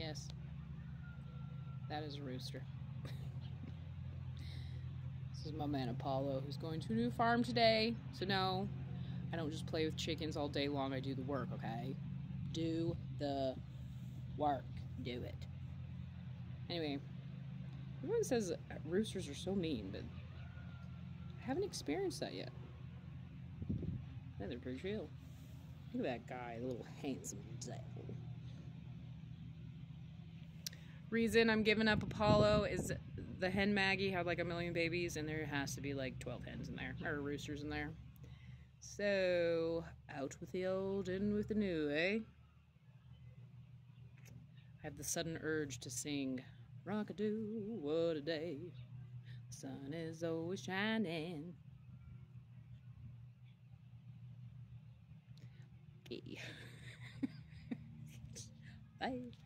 Yes. That is a rooster. This is my man Apollo, who's going to a new farm today. So no, I don't just play with chickens all day long. I do the work, okay? Do the work. Do it. Anyway, everyone says roosters are so mean, but I haven't experienced that yet. Yeah, they're pretty chill. Look at that guy, the little handsome devil. Reason I'm giving up Apollo is the hen Maggie had like 1 million babies, and there has to be like 12 hens in there, or roosters in there. So, out with the old, in with the new, eh? I have the sudden urge to sing, rock-a-doo, what a day, the sun is always shining. Okay. Bye.